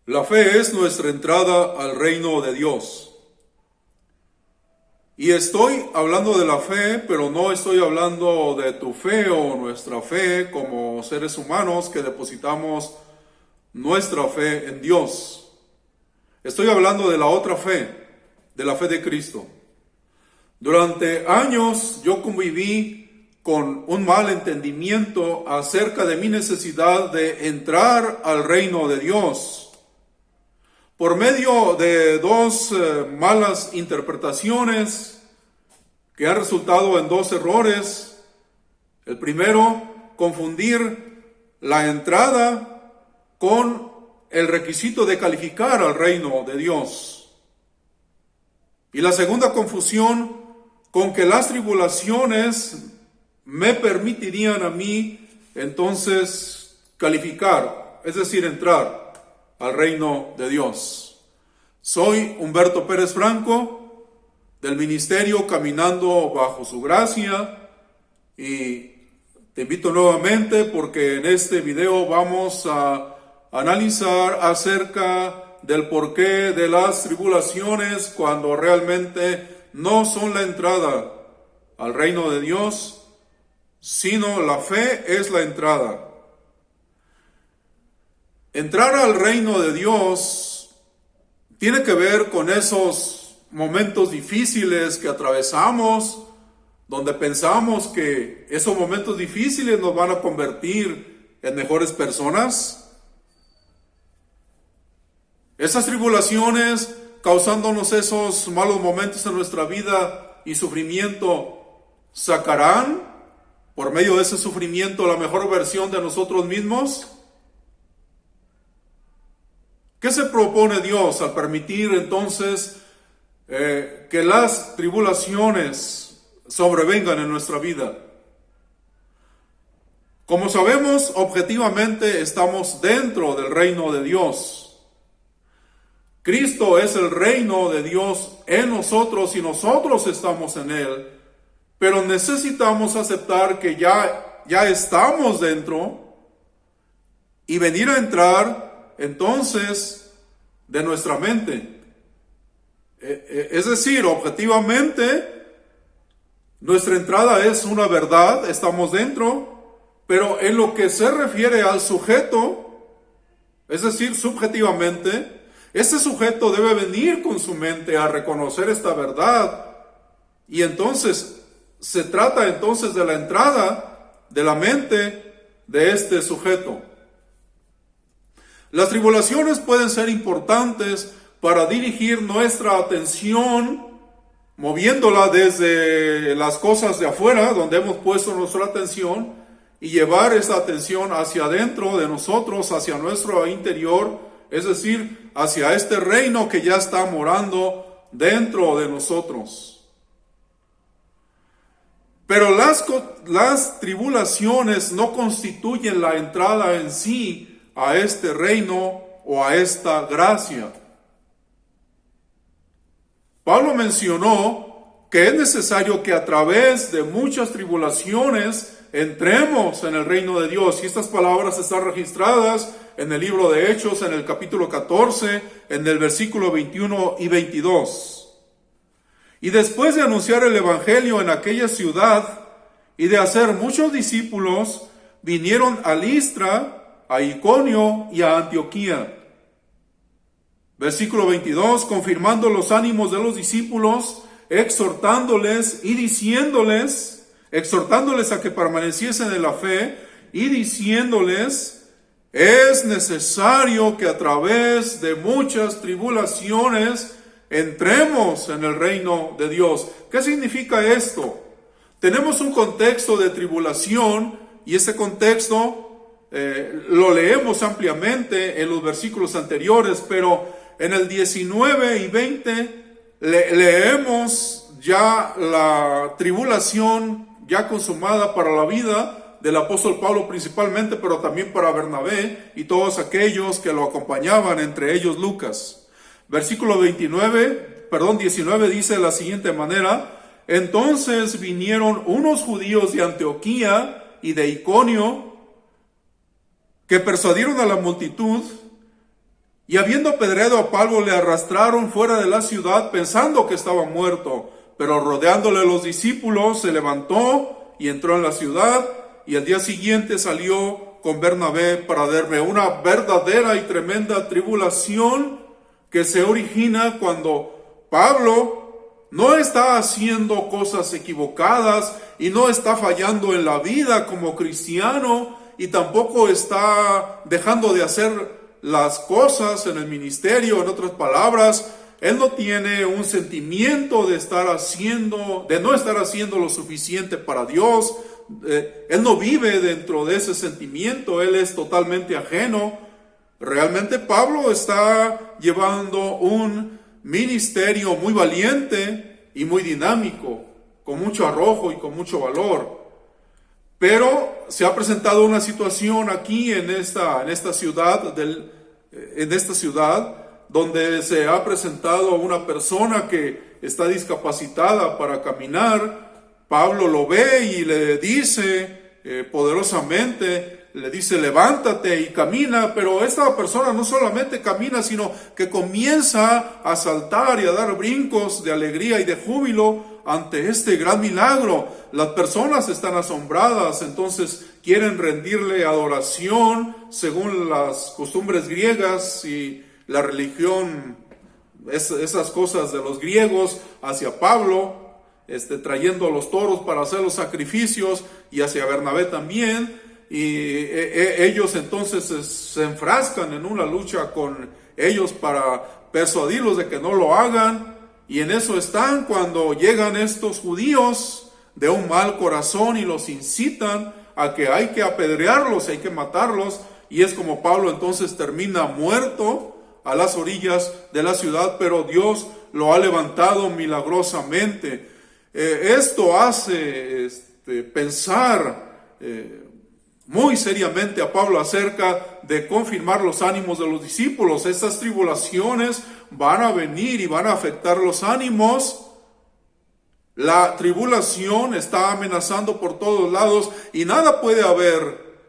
La fe es nuestra entrada al reino de Dios. Y estoy hablando de la fe, pero no estoy hablando de tu fe o nuestra fe como seres humanos que depositamos nuestra fe en Dios. Estoy hablando de la otra fe, de la fe de Cristo. Durante años yo conviví con un mal entendimiento acerca de mi necesidad de entrar al reino de Dios. Por medio de dos malas interpretaciones que han resultado en dos errores. El primero, confundir la entrada con el requisito de calificar al reino de Dios. Y la segunda confusión, con que las tribulaciones me permitirían a mí entonces calificar, es decir, entrar al reino de Dios. Soy Humberto Pérez Franco, del ministerio Caminando Bajo Su Gracia, y te invito nuevamente porque en este video vamos a analizar acerca del porqué de las tribulaciones cuando realmente no son la entrada al reino de Dios, sino la fe es la entrada. Entrar al reino de Dios tiene que ver con esos momentos difíciles que atravesamos, donde pensamos que esos momentos difíciles nos van a convertir en mejores personas. Esas tribulaciones causándonos esos malos momentos en nuestra vida y sufrimiento, ¿sacarán por medio de ese sufrimiento la mejor versión de nosotros mismos? ¿Qué se propone Dios al permitir entonces que las tribulaciones sobrevengan en nuestra vida? Como sabemos, objetivamente estamos dentro del reino de Dios. Cristo es el reino de Dios en nosotros y nosotros estamos en Él, pero necesitamos aceptar que ya estamos dentro y venir a entrar entonces de nuestra mente. Es decir, objetivamente, nuestra entrada es una verdad, estamos dentro, pero en lo que se refiere al sujeto, es decir, subjetivamente, este sujeto debe venir con su mente a reconocer esta verdad, y entonces se trata entonces de la entrada de la mente de este sujeto. Las tribulaciones pueden ser importantes para dirigir nuestra atención, moviéndola desde las cosas de afuera, donde hemos puesto nuestra atención, y llevar esa atención hacia adentro de nosotros, hacia nuestro interior, es decir, hacia este reino que ya está morando dentro de nosotros. Pero las tribulaciones no constituyen la entrada en sí a este reino o a esta gracia. Pablo mencionó que es necesario que a través de muchas tribulaciones entremos en el reino de Dios. Y estas palabras están registradas en el libro de Hechos, en el capítulo 14, en el versículo 21 y 22. Y después de anunciar el evangelio en aquella ciudad y de hacer muchos discípulos, vinieron a Listra, a Iconio y a Antioquía. Versículo 22, confirmando los ánimos de los discípulos, exhortándoles a que permaneciesen en la fe y diciéndoles, es necesario que a través de muchas tribulaciones entremos en el reino de Dios. ¿Qué significa esto? Tenemos un contexto de tribulación y ese contexto lo leemos ampliamente en los versículos anteriores, pero en el 19 y 20 leemos ya la tribulación ya consumada para la vida del apóstol Pablo principalmente, pero también para Bernabé y todos aquellos que lo acompañaban, entre ellos Lucas. Versículo 19 dice de la siguiente manera: entonces vinieron unos judíos de Antioquía y de Iconio que persuadieron a la multitud Y habiendo apedreado a Pablo, le arrastraron fuera de la ciudad pensando que estaba muerto. Pero rodeándole los discípulos, se levantó y entró en la ciudad, y al día siguiente salió con Bernabé para Derbe. Una verdadera y tremenda tribulación que se origina cuando Pablo no está haciendo cosas equivocadas y no está fallando en la vida como cristiano, y tampoco está dejando de hacer las cosas en el ministerio. En otras palabras, él no tiene un sentimiento de no estar haciendo lo suficiente para Dios. Él no vive dentro de ese sentimiento, él es totalmente ajeno. Realmente Pablo está llevando un ministerio muy valiente y muy dinámico, con mucho arrojo y con mucho valor. Pero se ha presentado una situación aquí en esta ciudad, donde se ha presentado una persona que está discapacitada para caminar. Pablo lo ve y le dice poderosamente, le dice: levántate y camina. Pero esta persona no solamente camina, sino que comienza a saltar y a dar brincos de alegría y de júbilo ante este gran milagro. Las personas están asombradas, entonces quieren rendirle adoración según las costumbres griegas y la religión, esas cosas de los griegos, hacia Pablo, trayendo los toros para hacer los sacrificios, y hacia Bernabé también. Y ellos entonces se enfrascan en una lucha con ellos para persuadirlos de que no lo hagan. Y en eso están cuando llegan estos judíos de un mal corazón y los incitan a que hay que apedrearlos, hay que matarlos. Y es como Pablo entonces termina muerto a las orillas de la ciudad, pero Dios lo ha levantado milagrosamente. Esto hace pensar muy seriamente a Pablo acerca de confirmar los ánimos de los discípulos. Estas tribulaciones van a venir y van a afectar los ánimos. La tribulación está amenazando por todos lados y nada puede haber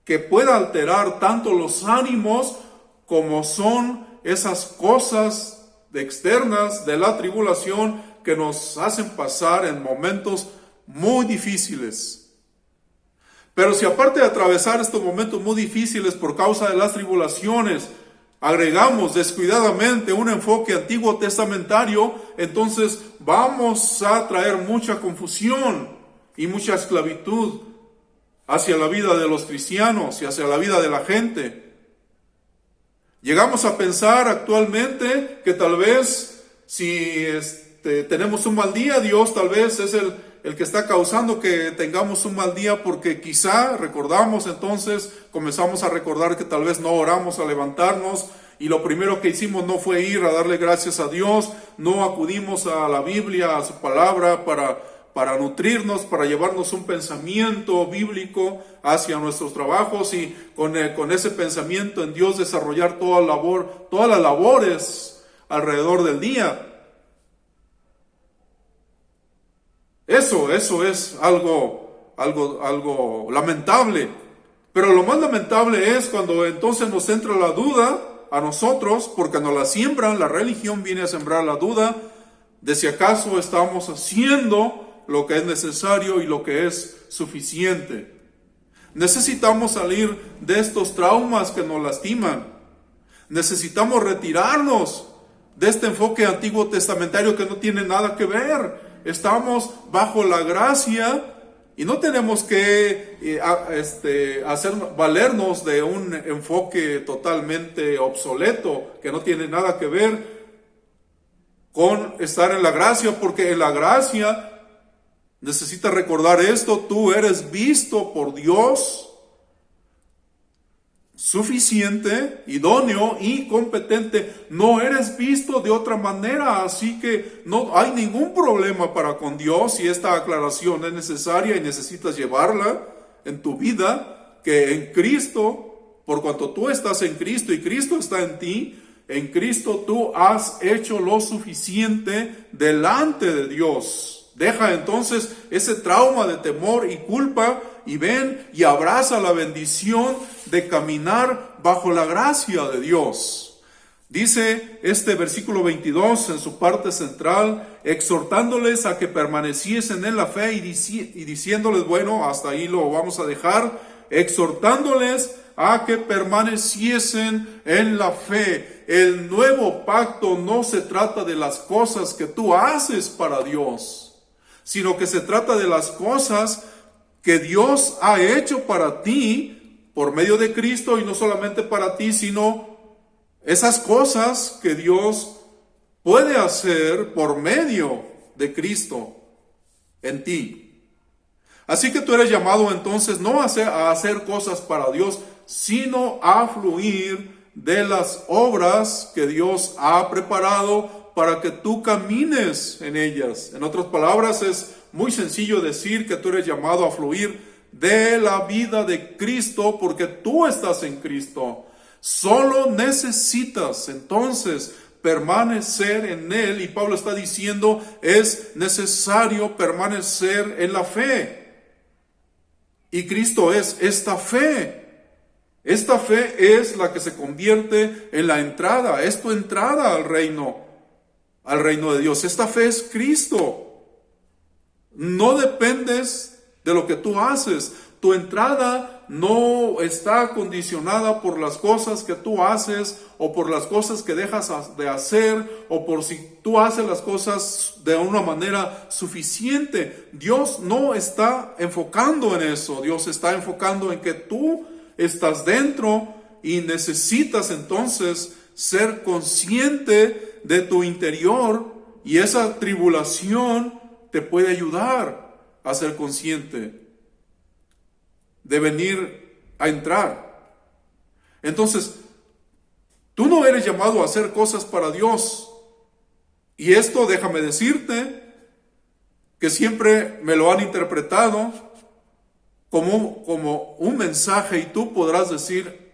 que pueda alterar tanto los ánimos como son esas cosas externas de la tribulación que nos hacen pasar en momentos muy difíciles. Pero si aparte de atravesar estos momentos muy difíciles por causa de las tribulaciones, agregamos descuidadamente un enfoque antiguo testamentario, entonces vamos a traer mucha confusión y mucha esclavitud hacia la vida de los cristianos y hacia la vida de la gente. Llegamos a pensar actualmente que tal vez si tenemos un mal día, Dios tal vez es el que está causando que tengamos un mal día, porque quizá recordamos entonces, comenzamos a recordar que tal vez no oramos al levantarnos y lo primero que hicimos no fue ir a darle gracias a Dios, no acudimos a la Biblia, a su palabra para nutrirnos, para llevarnos un pensamiento bíblico hacia nuestros trabajos y con ese pensamiento en Dios desarrollar todas las labores alrededor del día. Eso es algo lamentable. Pero lo más lamentable es cuando entonces nos entra la duda a nosotros, porque nos la siembran, la religión viene a sembrar la duda de si acaso estamos haciendo lo que es necesario y lo que es suficiente. Necesitamos salir de estos traumas que nos lastiman. Necesitamos retirarnos de este enfoque antiguo testamentario que no tiene nada que ver. Estamos bajo la gracia y no tenemos que hacer valernos de un enfoque totalmente obsoleto que no tiene nada que ver con estar en la gracia, porque en la gracia necesitas recordar esto: tú eres visto por Dios suficiente, idóneo y competente. No eres visto de otra manera, así que no hay ningún problema para con Dios. Y esta aclaración es necesaria y necesitas llevarla en tu vida, que en Cristo, por cuanto tú estás en Cristo y Cristo está en ti, en Cristo tú has hecho lo suficiente delante de Dios. Deja entonces ese trauma de temor y culpa y ven y abraza la bendición de caminar bajo la gracia de Dios. Dice este versículo 22 en su parte central, exhortándoles a que permaneciesen en la fe y diciéndoles, bueno, hasta ahí lo vamos a dejar, exhortándoles a que permaneciesen en la fe. El nuevo pacto no se trata de las cosas que tú haces para Dios, sino que se trata de las cosas que Dios ha hecho para ti por medio de Cristo, y no solamente para ti, sino esas cosas que Dios puede hacer por medio de Cristo en ti. Así que tú eres llamado entonces no a hacer cosas para Dios, sino a fluir de las obras que Dios ha preparado para que tú camines en ellas. En otras palabras, es muy sencillo decir que tú eres llamado a fluir de la vida de Cristo porque tú estás en Cristo. Solo necesitas entonces permanecer en Él, y Pablo está diciendo, es necesario permanecer en la fe. Y Cristo es esta fe. Esta fe es la que se convierte en la entrada, es tu entrada al reino de Dios. Esta fe es Cristo. No dependes de lo que tú haces. Tu entrada no está condicionada por las cosas que tú haces o por las cosas que dejas de hacer o por si tú haces las cosas de una manera suficiente. Dios no está enfocando en eso. Dios está enfocando en que tú estás dentro y necesitas entonces ser consciente de tu interior, y esa tribulación te puede ayudar a ser consciente de venir a entrar. Entonces, tú no eres llamado a hacer cosas para Dios. Y esto, déjame decirte, que siempre me lo han interpretado como un mensaje, y tú podrás decir,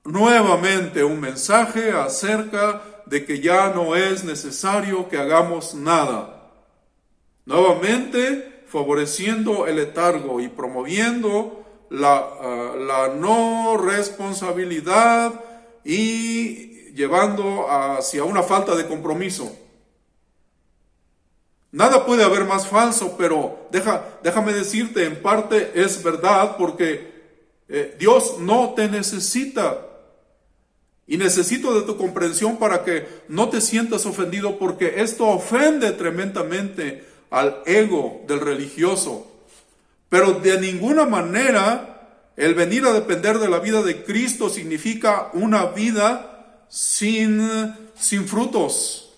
nuevamente un mensaje acerca de que ya no es necesario que hagamos nada. Nuevamente favoreciendo el letargo y promoviendo la no responsabilidad y llevando hacia una falta de compromiso. Nada puede haber más falso, pero déjame decirte, en parte es verdad, porque Dios no te necesita. Y necesito de tu comprensión para que no te sientas ofendido, porque esto ofende tremendamente al ego del religioso. Pero de ninguna manera el venir a depender de la vida de Cristo significa una vida sin frutos.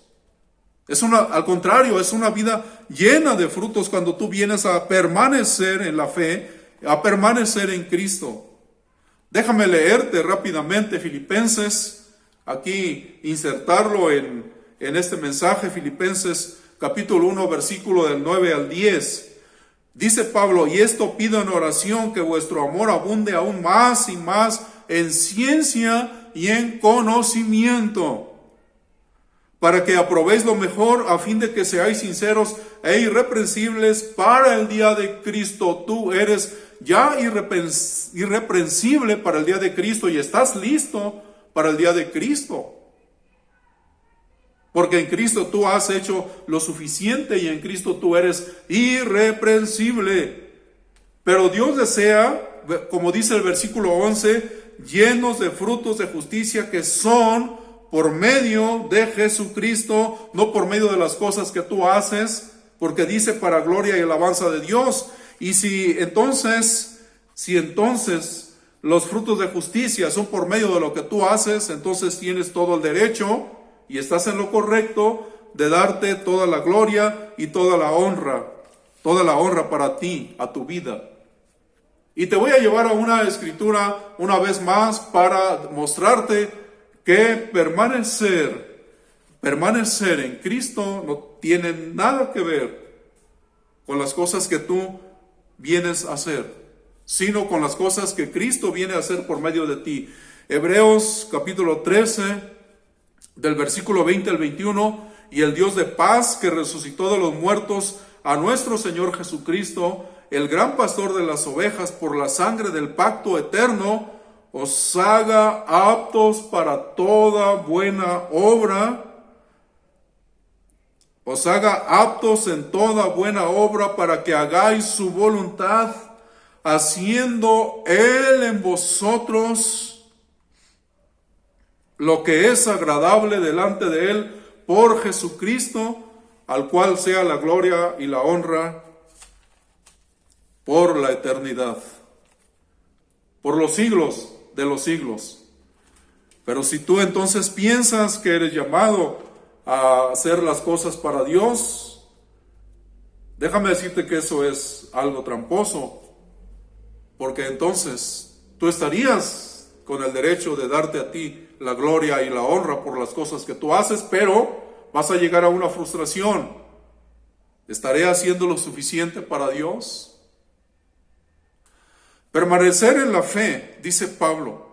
Al contrario, es una vida llena de frutos cuando tú vienes a permanecer en la fe, a permanecer en Cristo. Déjame leerte rápidamente Filipenses, aquí insertarlo en este mensaje, Filipenses capítulo 1, versículo del 9 al 10. Dice Pablo, y esto pido en oración, que vuestro amor abunde aún más y más en ciencia y en conocimiento, para que aprobéis lo mejor, a fin de que seáis sinceros e irreprensibles para el día de Cristo. Tú eres ya irreprensible para el día de Cristo y estás listo para el día de Cristo. Porque en Cristo tú has hecho lo suficiente y en Cristo tú eres irreprensible. Pero Dios desea, como dice el versículo 11, llenos de frutos de justicia que son por medio de Jesucristo, no por medio de las cosas que tú haces, porque dice para gloria y alabanza de Dios. Y si entonces los frutos de justicia son por medio de lo que tú haces, entonces tienes todo el derecho y estás en lo correcto de darte toda la gloria y toda la honra para ti, a tu vida. Y te voy a llevar a una escritura una vez más para mostrarte que permanecer en Cristo no tiene nada que ver con las cosas que tú vienes a hacer, sino con las cosas que Cristo viene a hacer por medio de ti. Hebreos capítulo 13, del versículo 20 al 21, y el Dios de paz que resucitó de los muertos a nuestro Señor Jesucristo, el gran pastor de las ovejas, por la sangre del pacto eterno, os haga aptos para toda buena obra, os haga aptos en toda buena obra para que hagáis su voluntad, haciendo Él en vosotros lo que es agradable delante de Él por Jesucristo, al cual sea la gloria y la honra por la eternidad, por los siglos de los siglos. Pero si tú entonces piensas que eres llamado a hacer las cosas para Dios, déjame decirte que eso es algo tramposo, porque entonces tú estarías con el derecho de darte a ti la gloria y la honra por las cosas que tú haces, pero vas a llegar a una frustración. ¿Estaré haciendo lo suficiente para Dios? Permanecer en la fe, dice Pablo,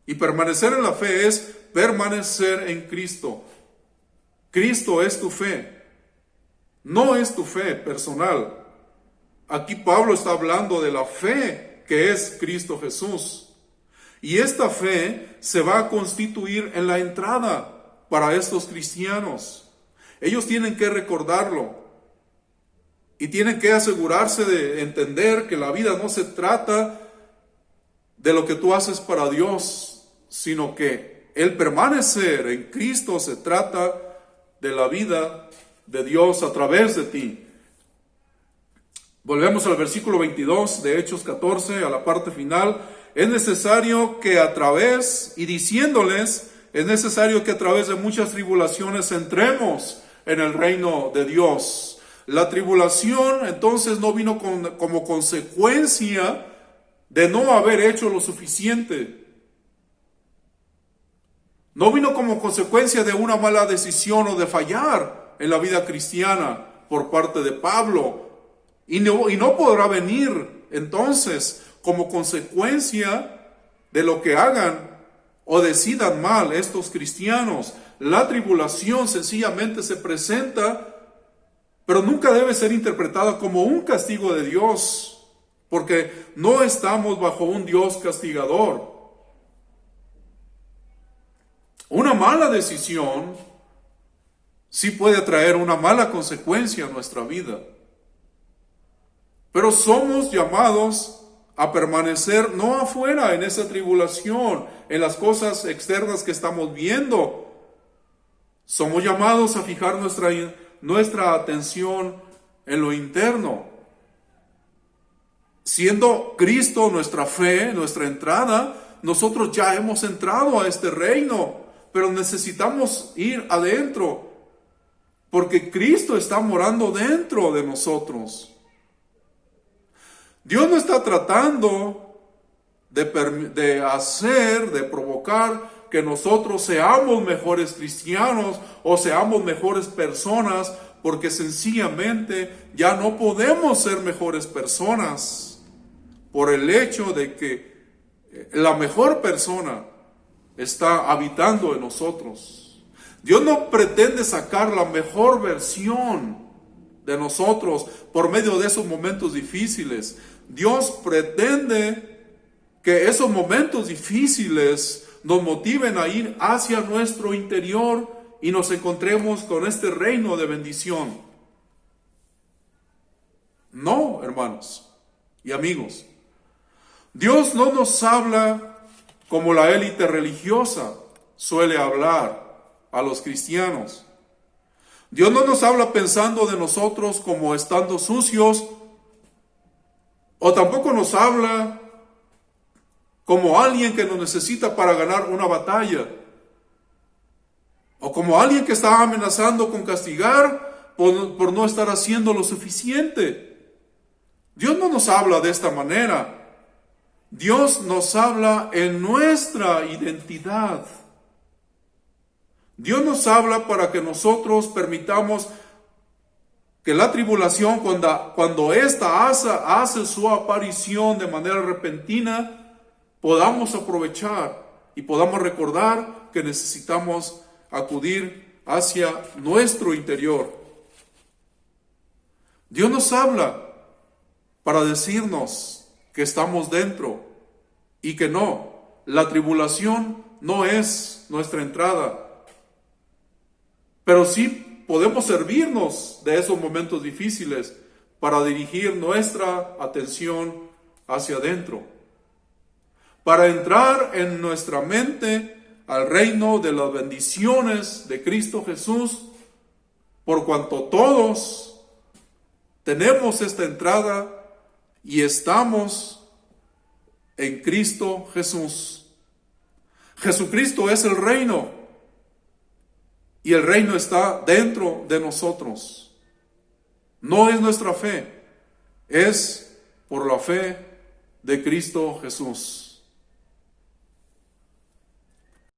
y permanecer en la fe es permanecer en Cristo. Cristo es tu fe, no es tu fe personal. Aquí Pablo está hablando de la fe que es Cristo Jesús. Y esta fe se va a constituir en la entrada para estos cristianos. Ellos tienen que recordarlo y tienen que asegurarse de entender que la vida no se trata de lo que tú haces para Dios, sino que el permanecer en Cristo se trata de la vida de Dios a través de ti. Volvemos al versículo 22 de Hechos 14, a la parte final. Es necesario que a través, y diciéndoles, es necesario que a través de muchas tribulaciones entremos en el reino de Dios. La tribulación entonces no vino como consecuencia de no haber hecho lo suficiente. No vino como consecuencia de una mala decisión o de fallar en la vida cristiana por parte de Pablo. Y no podrá venir entonces como consecuencia de lo que hagan o decidan mal estos cristianos. La tribulación sencillamente se presenta, pero nunca debe ser interpretada como un castigo de Dios, porque no estamos bajo un Dios castigador. Una mala decisión sí puede traer una mala consecuencia a nuestra vida, pero somos llamados a permanecer no afuera en esa tribulación, en las cosas externas que estamos viendo. Somos llamados a fijar nuestra atención en lo interno. Siendo Cristo nuestra fe, nuestra entrada, nosotros ya hemos entrado a este reino, pero necesitamos ir adentro, porque Cristo está morando dentro de nosotros. Dios no está tratando de provocar que nosotros seamos mejores cristianos o seamos mejores personas, porque sencillamente ya no podemos ser mejores personas por el hecho de que la mejor persona está habitando en nosotros. Dios no pretende sacar la mejor versión de nosotros por medio de esos momentos difíciles. Dios pretende que esos momentos difíciles nos motiven a ir hacia nuestro interior y nos encontremos con este reino de bendición. No, hermanos y amigos, Dios no nos habla como la élite religiosa suele hablar a los cristianos. Dios no nos habla pensando de nosotros como estando sucios, o tampoco nos habla como alguien que nos necesita para ganar una batalla, o como alguien que está amenazando con castigar por no estar haciendo lo suficiente. Dios no nos habla de esta manera. Dios nos habla en nuestra identidad. Dios nos habla para que nosotros permitamos que la tribulación, cuando ésta hace su aparición de manera repentina, podamos aprovechar y podamos recordar que necesitamos acudir hacia nuestro interior. Dios nos habla para decirnos que estamos dentro y que no. la tribulación no es nuestra entrada, pero sí podemos servirnos de esos momentos difíciles para dirigir nuestra atención hacia adentro, para entrar en nuestra mente al reino de las bendiciones de Cristo Jesús, por cuanto todos tenemos esta entrada y estamos en Cristo Jesús. Jesucristo es el reino y el reino está dentro de nosotros. No es nuestra fe, es por la fe de Cristo Jesús.